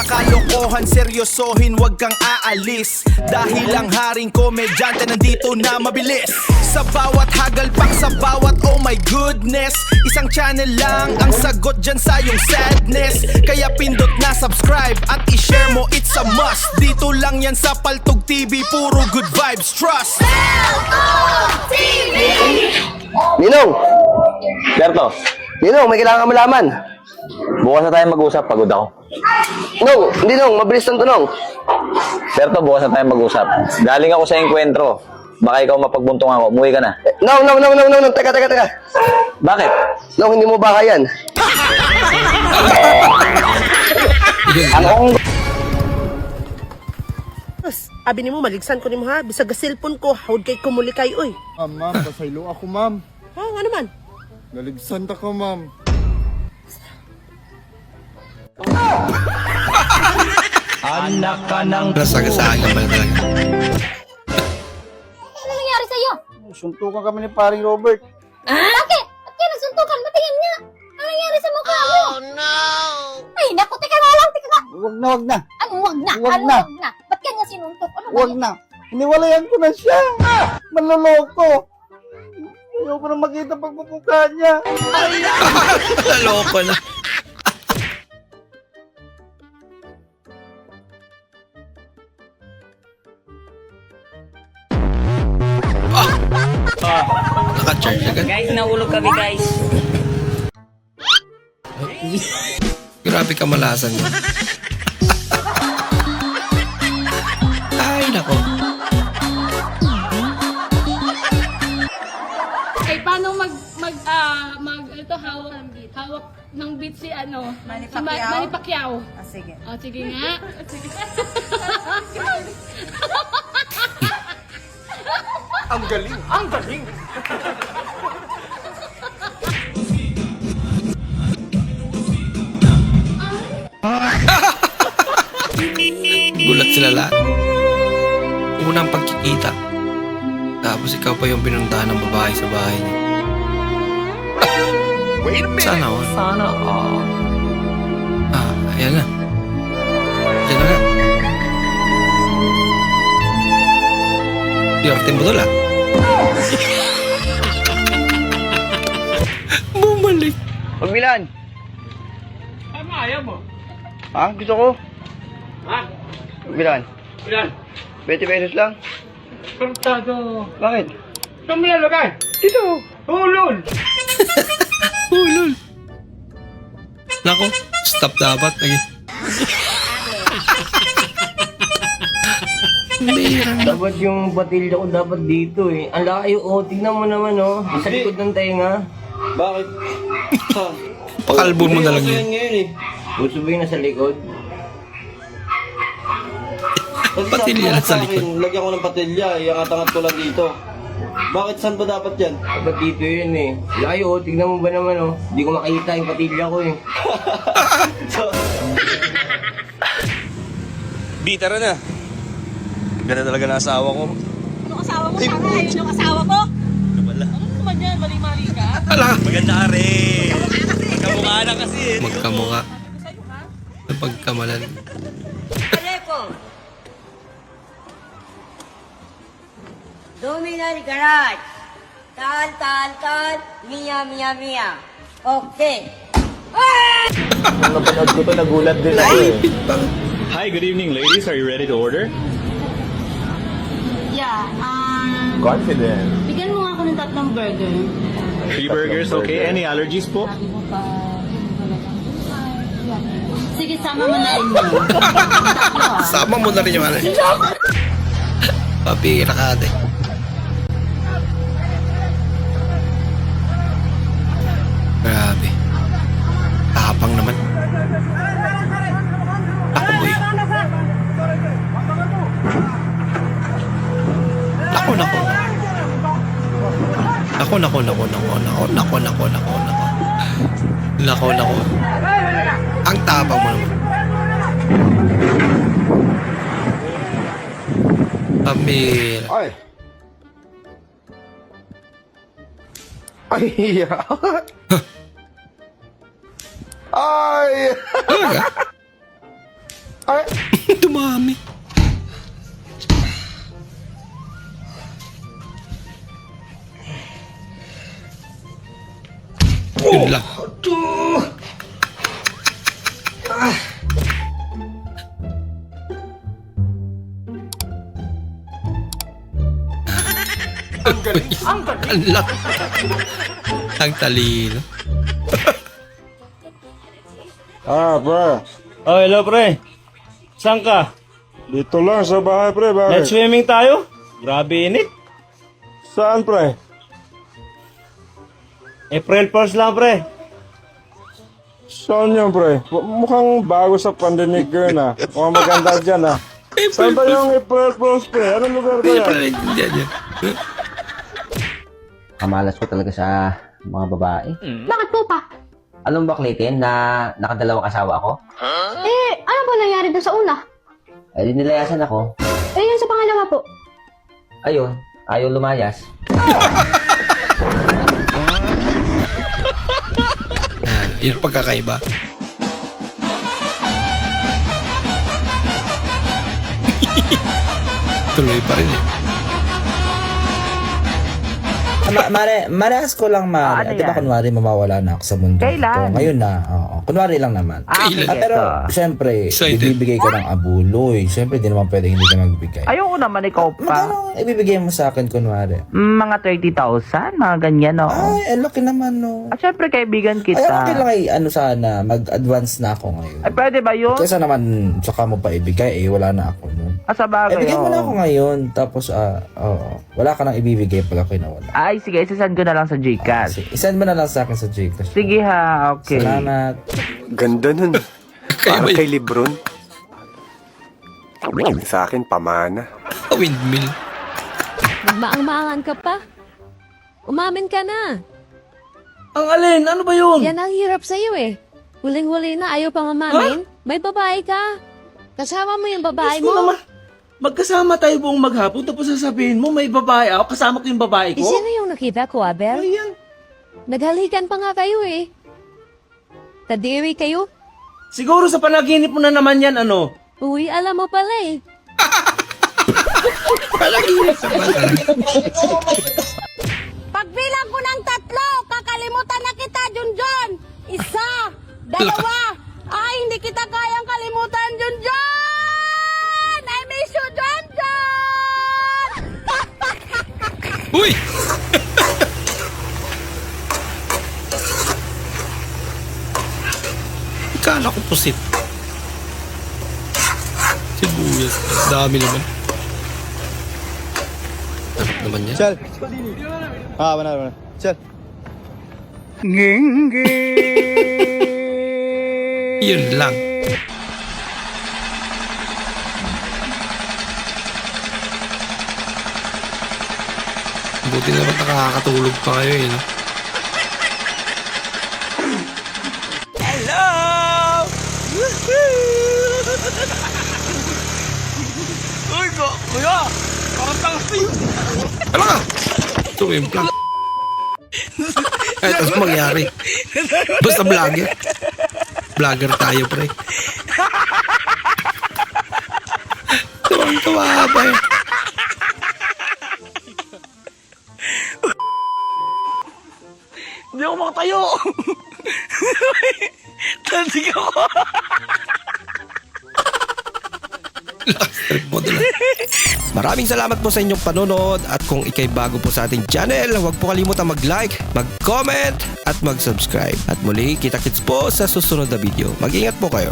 mga kalokohan, seryosohin, wag kang aalis. Dahil ang haring komedyante nandito na mabilis. Sa bawat hagalpak, sa bawat oh my goodness, isang channel lang ang sagot dyan sa iyong sadness. Kaya pindot na subscribe at i-share mo, it's a must. Dito lang yan sa Paltog TV, puro good vibes, trust. Ninong! Berto, Ninong, may kailangan malaman. bukas na tayo mag-usap. Pagod ako. Nong, hindi nong, mabilis ng tunong. Berto, bukas na tayo mag-usap. Galing ako sa engkwentro. Baka ikaw mapagbuntung ako. Umuwi ka na. Nong, teka. Bakit? Nong, hindi mo baka yan. Ang Abi ni mo, maligsan ko ni mo ha. Bisag ga cellphone ko, hawad kay kumulikay, oy. Ma'am, pasaylo ako, ma'am. Ha, ano man? Naligsan ta ka, ma'am. Anak ka ng nasagasaan naman talaga. Ano nangyari sa'yo? Suntukan kami ni paring Robert. Bakit? Ba't kayo nagsuntukan? Matingin nga. Ano nangyari sa mukha mo? Oh, no! Ay, naku, teka nga lang. Wag na. Anong wag na? Wag Anong na. wag na? Ba't kanya sinuntok? Ano ba Wag yan? na. Hiniwalayan ko na siya. Manloloko. Ayoko na makita pagmumukha niya. Naloko na. Naka-charge agad. Guys, nahulog kami guys. Grabe ka malasan mo. Ay, nako. Ay, paano ito, hawak ng beat si ano? Manny Si Pacquiao? Manny Pacquiao. Ah, sige. O, sige nga. Sige. Ang galing. Gulat sila lahat. Unang pagkikita. Tapos ikaw pa yung pinuntahan ng babae sa bahay niya. Sana all. Sana all. Ayan na. Diyan na nga. Yortin mo doon Bumalik. Pagbilan. Ano ayaw mo? Ha? Gusto ko. Ha? Pagbilan. Ilan? 20 pesos lang. Kortado. Bakit? Saan mo nalagay? Dito. Hulol! Ulol. Nako, stop dapat. Lagi. Dapat yung batilya ko dapat dito eh. Ang layo oh. Tignan mo naman oh. Sa likod ng tenga. Bakit? Pakalbon mo na lang yun. Ngayon eh. Gusto ba yung nasa likod? Kasi Patilya sabi mo na sa akin, likod. lagyan ko ng patilya, iangat-angat ko lang dito. Bakit saan ba dapat yan? Dapat dito yun eh. Layo oh. Tignan mo ba naman oh. Hindi ko makita yung patilya ko eh. Bitara na. Ganda talaga na asawa ko. Ano asawa mo? Sana ayun yung asawa ko. Wala. Ano naman yan? Mali-mali ka? Maganda ka rin. Magkamukha na kasi eh. Magkamukha. Pagkamalan. Dominal Garage. Tan, Mia. Okay. Nung napanood ko to, nagulat din ako eh. Hi, good evening ladies. Are you ready to order? Yeah, Confident. bigyan mo nga ako ng 3 burger. 3 burgers, okay. Any allergies po? Sabi mo pa, sige, sama mo na rin yun. Sama mo na rin yung ano. Papira ka ate. Grabe. Tapang naman. Ako boy. Nako. Ang tapang mo naman. Pamira. Ay, Talaga? Dumami. Yun lang. Ang lak. Ang talino. Pre. Oh, hello pre. Saan ka? Dito lang sa bahay, pre. Let's swimming tayo? Grabe init. Saan, pre? April 1st lang pre. Saan yan, pre? Mukhang bago sa pandemic yun, ah. Mukhang maganda dyan, ah. Saan ba yung April Fools, pre? Anong lugar ba yan? Yan. Kamalas ko talaga sa mga babae. Bakit po pa? Alam mo ba, Clayton, na nakadalawang asawa ako? Ano ba nangyari doon sa una? Ay, di nilayasan ako. Yun sa pangalawa po. Ayun, ayaw lumayas. Yun ang pagkakaiba. Tuloy pa rin eh. Maras ko lang, Mare. Di ba kunwari mamawala na ako sa mundo ito? Ngayon na, oo. Kunwari lang naman. Pero, siyempre, Excited. ibibigay ka ng abuloy. Siyempre, di naman pwede hindi ka magbigay. Ayoko naman ikaw Magkano ibibigay mo sa akin, kunwari? Mga 30,000, mga ganyan, no? Ay, laki naman, no. At syempre, kaibigan Ay, okay lang sana, mag-advance na ako ngayon. pwede ba yun? Kesa naman, saka mo pa ibigay, wala na ako nun. Sa bagay, Bigay mo na ako ngayon, tapos, wala ka nang ibibigay pag ako'y nawala. Ay, sige, isasend ko na lang sa Gcash. Isend mo na lang sa akin sa Gcash. Sige ha, okay. Salamat. Ganda nun. Kaya ba yun? Lebron. Sa akin, pamana. Windmill. Nagmaang-maangan ka pa? Umamin ka na. Ang alin? Ano ba yun? Yan ang hirap sa'yo eh. Huling-huli na, ayaw pang umamin. May babae ka. Kasama mo yung babae mo. Magkasama tayo buong maghapon, tapos sasabihin mo, may babae ako, kasama ko yung babae ko? Sino yung nakita ko, Abel? Ayan. Naghalikan pa nga kayo eh. Kadiri kayo? Siguro sa panaginip mo na naman yan, ano? Uy, alam mo pala eh. Pagbilang ko ng 3, kakalimutan na kita, Junjun. 1, 2, ay, hindi kita kayang kalimutan, Junjun! I miss you, Junjun! Uy! Kala ko pusit. Sibuyas. Dami naman. Sarap naman yan. Chal. Mana. Chal. Yun lang. Buti naman nakakatulog pa kayo eh. No? Hello! Uy, kuya! Parang tangas na yun! Hala ka! Sumimplang. Kahit ano mangyari. Basta vlogger. Vlogger tayo, pre. Tuwang-tuwa ba eh. Hindi ako makatayo! Tansig ako! Trip mo doon. Maraming salamat po sa inyong panonood at kung ikay bago po sa ating channel, huwag po kalimutan mag-like, mag-comment at mag-subscribe. At muli, kita-kits po sa susunod na video. Mag-ingat po kayo.